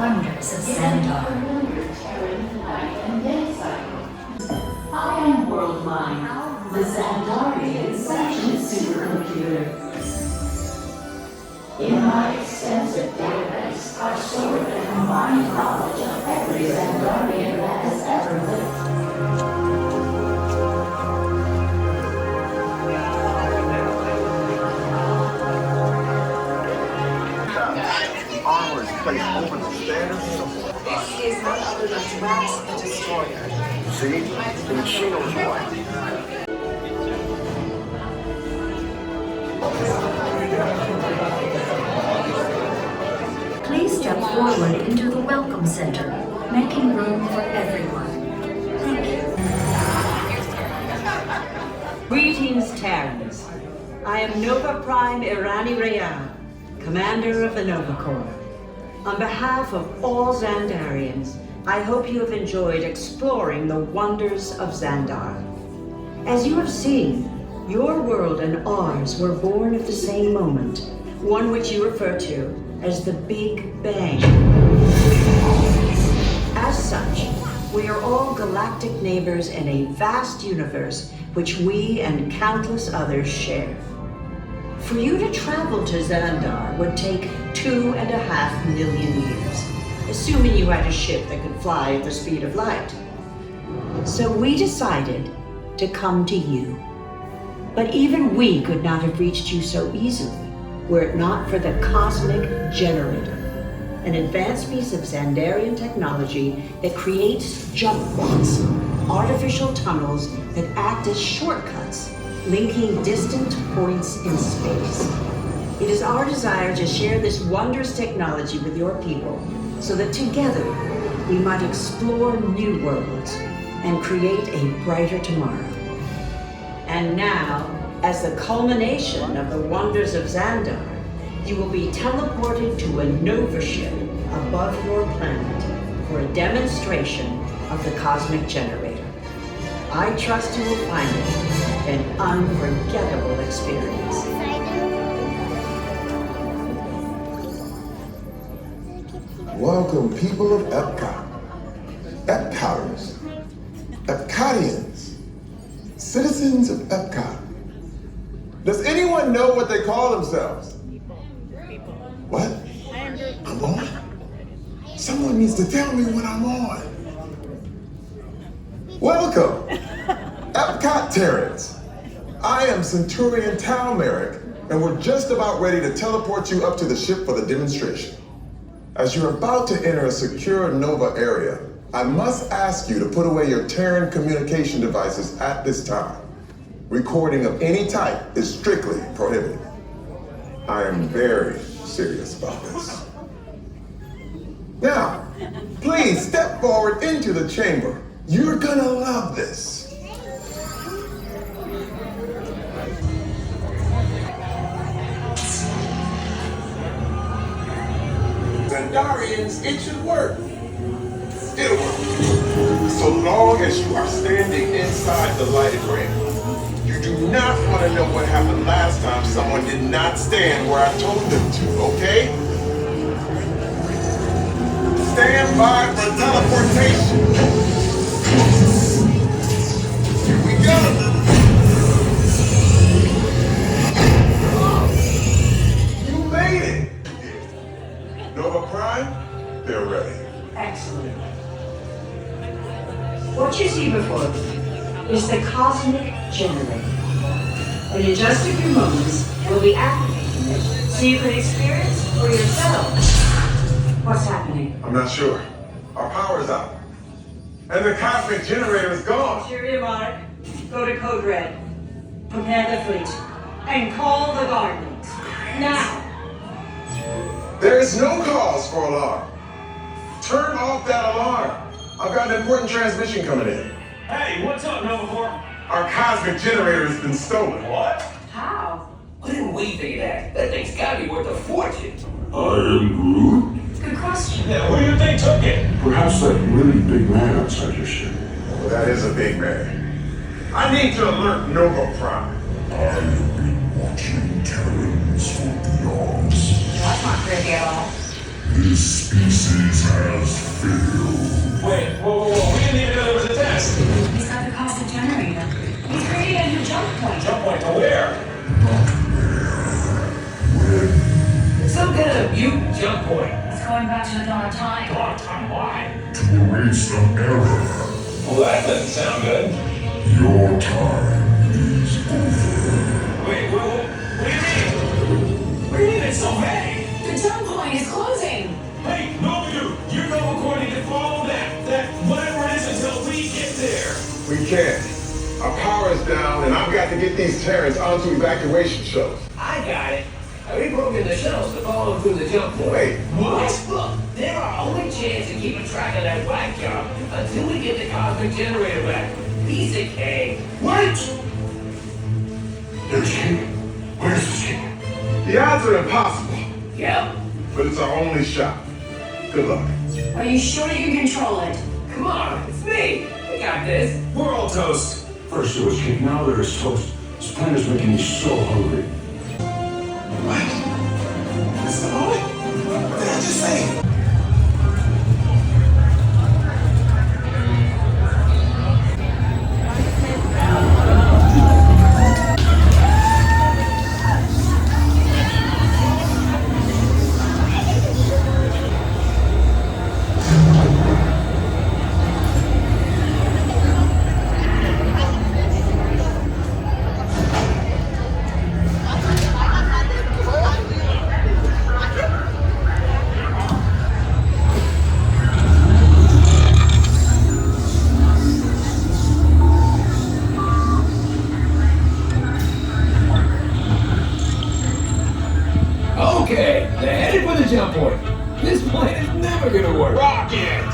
wonders of Xandar. I am WorldMind, the Xandarian section supercomputer. In my extensive database, I've stored the combined knowledge of every Xandarian that has ever lived. Armor is placed over the standard. This is none other than Drax the Destroyer. See? The machine knows why. Please step forward into the Welcome Center, making room for everyone. Thank you. Greetings, Terrans. I am Nova Prime Irani Rayan, Commander of the Nova Corps. On behalf of all Xandarians, I hope you have enjoyed exploring the wonders of Xandar. As you have seen, your world and ours were born at the same moment, one which you refer to as the Big Bang. As such, we are all galactic neighbors in a vast universe which we and countless others share. For you to travel to Xandar would take 2.5 million years, assuming you had a ship that could fly at the speed of light. So we decided to come to you. But even we could not have reached you so easily were it not for the cosmic generator, an advanced piece of Xandarian technology that creates jump points, artificial tunnels that act as shortcuts, linking distant points in space. It is our desire to share this wondrous technology with your people so that together we might explore new worlds and create a brighter tomorrow. And now, as the culmination of the wonders of Xandar, you will be teleported to a Nova ship above your planet for a demonstration of the cosmic generator. I trust you will find it an unforgettable experience. Welcome, people of Epcot, Epcoters, Epcotians, citizens of Epcot. Does anyone know what they call themselves? What? I'm on? Someone needs to tell me what I'm on. Welcome, Epcot Terrans. I am Centurion Tal Merrick, and we're just about ready to teleport you up to the ship for the demonstration. As you're about to enter a secure Nova area, I must ask you to put away your Terran communication devices at this time. Recording of any type is strictly prohibited. I am very serious about this. Now, please step forward into the chamber. You're gonna love this. Xandarians, it should work. It'll work. So long as you are standing inside the lighted ring. You do not want to know what happened last time someone did not stand where I told them to, okay? Stand by for teleportation. Here we go. You made it. Nova Prime, they're ready. Excellent. What you see before you is the cosmic generator. And in just a few moments, we'll be activating it so you can experience for yourself what's happening. I'm not sure. Our power's out. And the cosmic generator is gone. Cheerio, Monarch. Go to Code Red. Prepare the fleet. And call the Guardians. Now! There is no cause for alarm. Turn off that alarm. I've got an important transmission coming in. Hey, what's up, Nova Corps? Our cosmic generator has been stolen. What? How? What didn't we figure that? That thing's gotta be worth a fortune. I am Groot. Good question. Yeah, who do you think took it? Perhaps that really big man outside your ship. Well, that is a big man. I need to alert Nova Prime. I have been watching Terrans for eons. That's not creepy at all. This species has failed. Wait, whoa. We didn't even know there was a test. He's got the caustic generator. He's created a new jump point. Jump point to where? Some kind of mute jump point. It's going back to the dawn of time. Long time, why? To erase an error. Well, that doesn't sound good. Your time is over. Wait, what do you mean? What do you mean it's so vague? The jump point is closing. Hey, no, you're not recording to follow that whatever it is until we get there. We can't. Our power is down, and I've got to get these Terrans onto evacuation shuttles. I got it. I reprogrammed the shuttles to follow them through the jump point. Wait, What? Look, they're our only chance of keeping track of that whack job until we get the cosmic generator back. Piece of cake. What? There's King. Where's this King? the odds are impossible, Yep. but it's our only shot. Good luck. Are you sure you can control it? Come on, it's me. We got this. We're all toast. First it was King, now there is toast. This plan is making me so hungry. What? This is the moment? What did I just say? Okay, they're headed for the jump point. This plan is never gonna work. Rocket!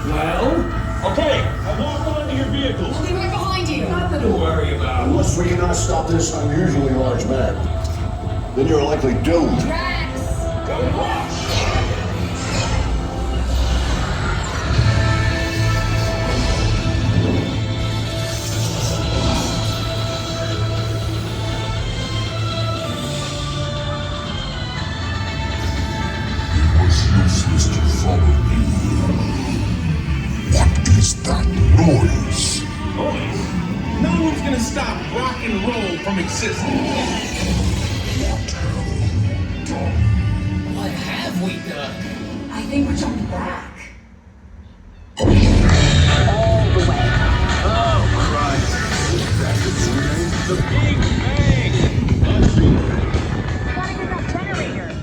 Well, Okay, I've locked onto your vehicles. We'll be right behind you. nothing to worry about. Unless we cannot stop this unusually large man, then you're likely doomed. Drax! Go watch! It was useless to follow me. What is that noise? Noise? No one's gonna stop rock and roll from existing. What have we done? I think we're jumping back. The Big Bang! Gotta get that generator.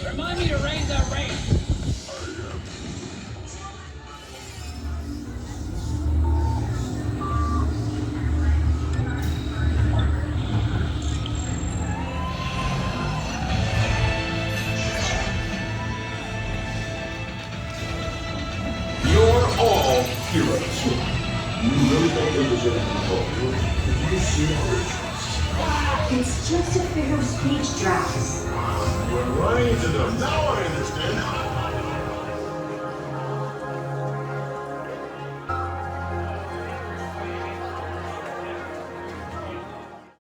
Remind me to raise that rate. You're all heroes. You really think it was a Did you see how it It's just a figure of speech, Drax. We're running into them. Now I understand.